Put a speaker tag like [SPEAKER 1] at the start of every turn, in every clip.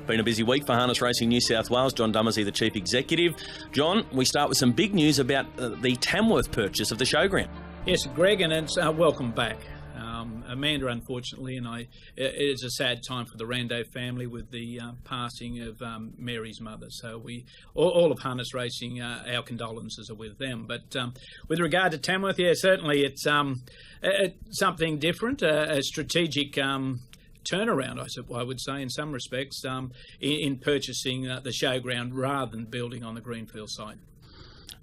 [SPEAKER 1] Been a busy week for Harness Racing New South Wales. John Dummersey, the Chief Executive. John, we start with some big news about the Tamworth purchase of the showground.
[SPEAKER 2] Yes, Greg, and it's welcome back. Amanda, unfortunately, and it is a sad time for the Rando family with the passing of Mary's mother. So all of Harness Racing, our condolences are with them. But with regard to Tamworth, yeah, certainly it's something different, a strategic turnaround, I would say, in some respects, in purchasing the showground rather than building on the greenfield site.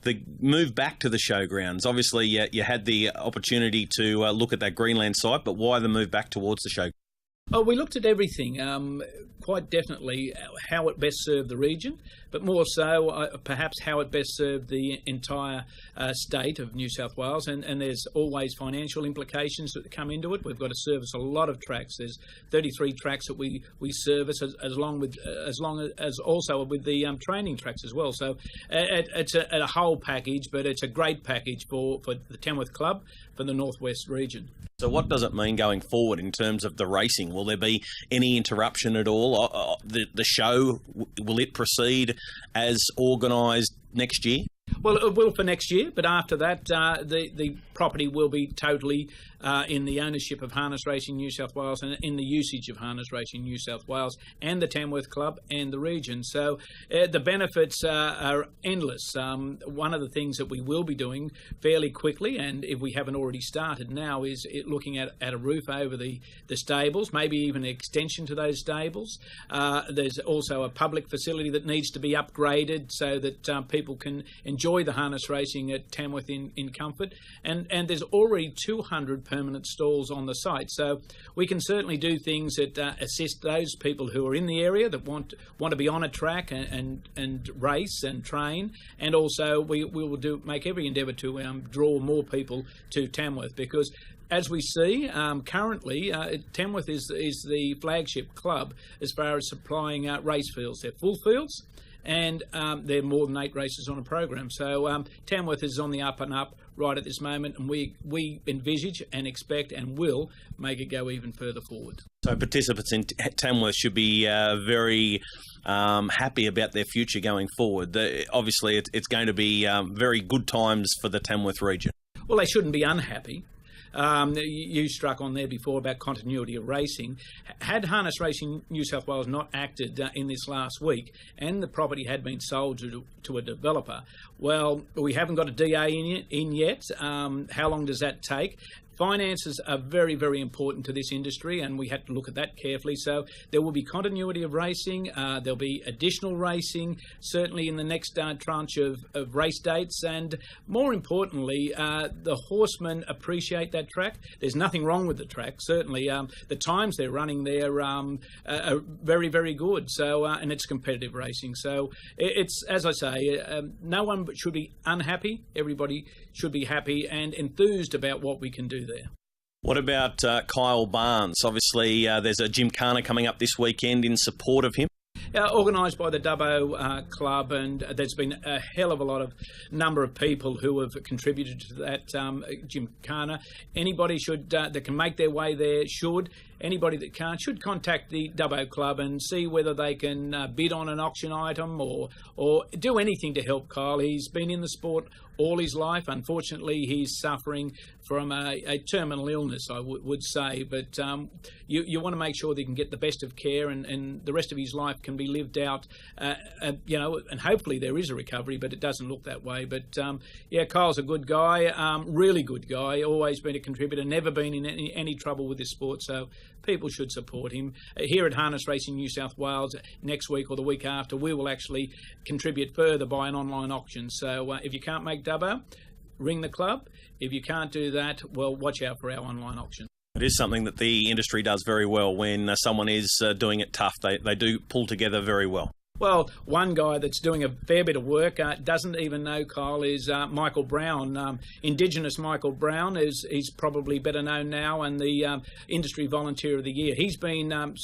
[SPEAKER 1] The move back to the showgrounds, obviously you had the opportunity to look at that Greenland site, but why the move back towards the show?
[SPEAKER 2] Oh, we looked at everything, quite definitely how it best served the region, but more so perhaps how it best served the entire state of New South Wales, and there's always financial implications that come into it. We've got to service a lot of tracks. There's 33 tracks that we service as long as also with the training tracks as well. So it's a whole package, but it's a great package for the Tamworth Club for the Northwest region.
[SPEAKER 1] So what does it mean going forward in terms of the racing? Will there be any interruption at all? The show, will it proceed as organised next year?
[SPEAKER 2] Well, it will for next year, but after that, the property will be totally in the ownership of Harness Racing New South Wales and in the usage of Harness Racing New South Wales and the Tamworth Club and the region. So the benefits are endless. One of the things that we will be doing fairly quickly, and if we haven't already started now, is looking at a roof over the stables, maybe even an extension to those stables. There's also a public facility that needs to be upgraded so that people can enjoy the harness racing at Tamworth in comfort, and there's already 200 permanent stalls on the site, so we can certainly do things that assist those people who are in the area that want to be on a track and race and train, and also we will make every endeavour to draw more people to Tamworth, because as we see, currently, Tamworth is the flagship club as far as supplying race fields. They're full fields, and there are more than 8 races on a program. So Tamworth is on the up and up right at this moment, and we envisage and expect and will make it go even further forward.
[SPEAKER 1] So participants in Tamworth should be very happy about their future going forward. Obviously, it's going to be very good times for the Tamworth region.
[SPEAKER 2] Well, they shouldn't be unhappy. You struck on there before about continuity of racing. Had Harness Racing New South Wales not acted in this last week and the property had been sold to a developer, well, we haven't got a DA in yet. How long does that take? Finances are very, very important to this industry, and we had to look at that carefully. So there will be continuity of racing. There'll be additional racing, certainly in the next tranche of race dates. And more importantly, the horsemen appreciate that track. There's nothing wrong with the track. Certainly, the times they're running there are very, very good. So, and it's competitive racing. So it's, as I say, no one should be unhappy. Everybody should be happy and enthused about what we can do there.
[SPEAKER 1] What about Kyle Barnes? Obviously, there's a gymkhana coming up this weekend in support of him.
[SPEAKER 2] Organised by the Dubbo Club, and there's been a hell of a lot of number of people who have contributed to that gymkhana. Anybody that can make their way there should. Anybody that can't should contact the Dubbo Club and see whether they can bid on an auction item or do anything to help Kyle. He's been in the sport all his life. Unfortunately, he's suffering from a terminal illness, I would say. But you want to make sure that he can get the best of care, and the rest of his life can be lived out, and hopefully there is a recovery, but it doesn't look that way. But yeah, Kyle's a good guy, really good guy, always been a contributor, never been in any trouble with this sport, so people should support him. Here at Harness Racing New South Wales, next week or the week after, we will actually contribute further by an online auction. So if you can't make Dubbo, ring the club. If you can't do that, well, watch out for our online auction.
[SPEAKER 1] It is something that the industry does very well. When someone is doing it tough, they do pull together very well.
[SPEAKER 2] Well, one guy that's doing a fair bit of work, doesn't even know Karl, is Michael Brown. Indigenous Michael Brown he's probably better known now, and the Industry Volunteer of the Year. He's been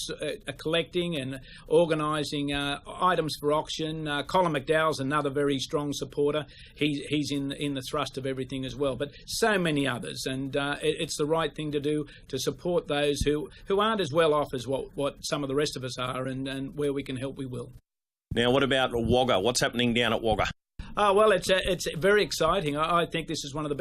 [SPEAKER 2] collecting and organising items for auction. Colin McDowell's another very strong supporter. He's in the thrust of everything as well. But so many others, and it's the right thing to do to support those who aren't as well off as what some of the rest of us are, and where we can help, we will.
[SPEAKER 1] Now, what about Wagga? What's happening down at Wagga?
[SPEAKER 2] Well, it's very exciting. I think this is one of the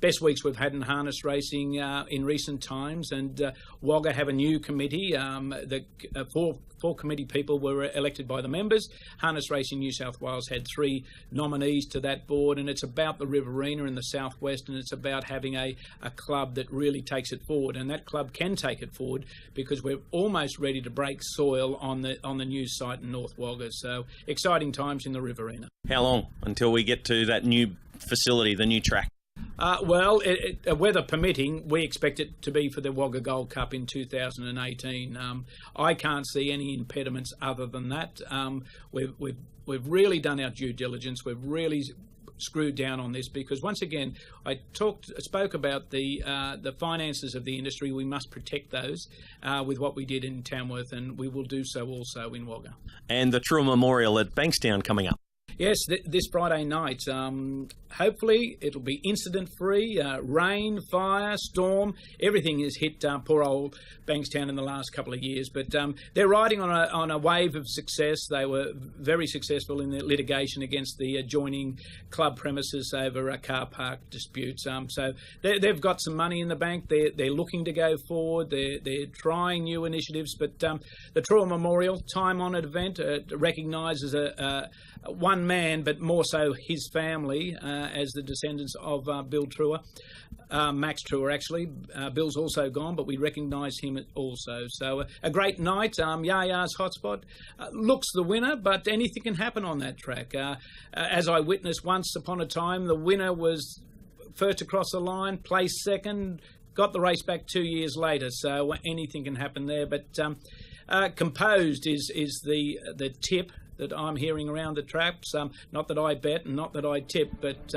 [SPEAKER 2] best weeks we've had in harness racing in recent times. And Wagga have a new committee. The four committee people were elected by the members. Harness Racing New South Wales had 3 nominees to that board, and it's about the Riverina in the southwest, and it's about having a club that really takes it forward. And that club can take it forward because we're almost ready to break soil on the new site in North Wagga. So exciting times in the Riverina.
[SPEAKER 1] How long until we get to that new facility, the new track?
[SPEAKER 2] Well, weather permitting, we expect it to be for the Wagga Gold Cup in 2018. I can't see any impediments other than that. We've really done our due diligence. We've really screwed down on this because, once again, I spoke about the finances of the industry. We must protect those with what we did in Tamworth, and we will do so also in Wagga.
[SPEAKER 1] And the True Memorial at Bankstown coming up.
[SPEAKER 2] Yes, this Friday night. Hopefully it'll be incident-free. Rain, fire, storm, everything has hit poor old Bankstown in the last couple of years. But they're riding on a wave of success. They were very successful in the litigation against the adjoining club premises over car park disputes. So they've got some money in the bank. They're looking to go forward. They're trying new initiatives. But the Trua Memorial, time-honoured event, recognises one man, but more so his family, as the descendants of Bill Trua, Max Trua actually. Bill's also gone, but we recognise him also. So a great night. Yaya's Hotspot looks the winner, but anything can happen on that track. As I witnessed once upon a time, the winner was first across the line, placed second, got the race back 2 years later. So anything can happen there. But Composed is the tip that I'm hearing around the traps. Not that I bet and not that I tip, but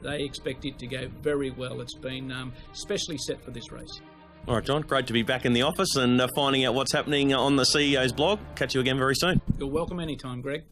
[SPEAKER 2] they expect it to go very well. It's been specially set for this race.
[SPEAKER 1] All right, John, great to be back in the office and finding out what's happening on the CEO's blog. Catch you again very soon.
[SPEAKER 2] You're welcome anytime, Greg.